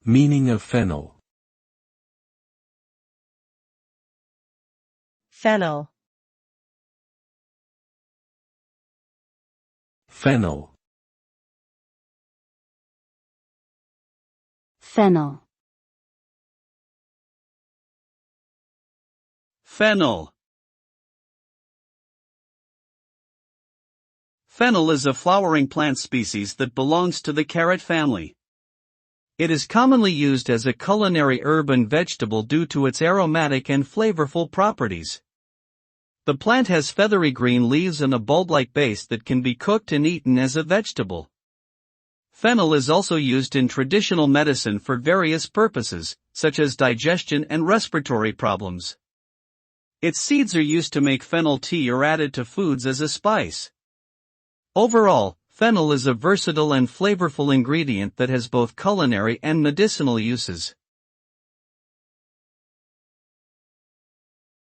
Meaning of fennel. Fennel. Fennel. Fennel. Fennel. Fennel is a flowering plant species that belongs to the carrot family. It is commonly used as a culinary herb and vegetable due to its aromatic and flavorful properties. The plant has feathery green leaves and a bulb-like base that can be cooked and eaten as a vegetable. Fennel is also used in traditional medicine for various purposes, such as digestion and respiratory problems. Its seeds are used to make fennel tea or added to foods as a spice. Overall, fennel is a versatile and flavorful ingredient that has both culinary and medicinal uses.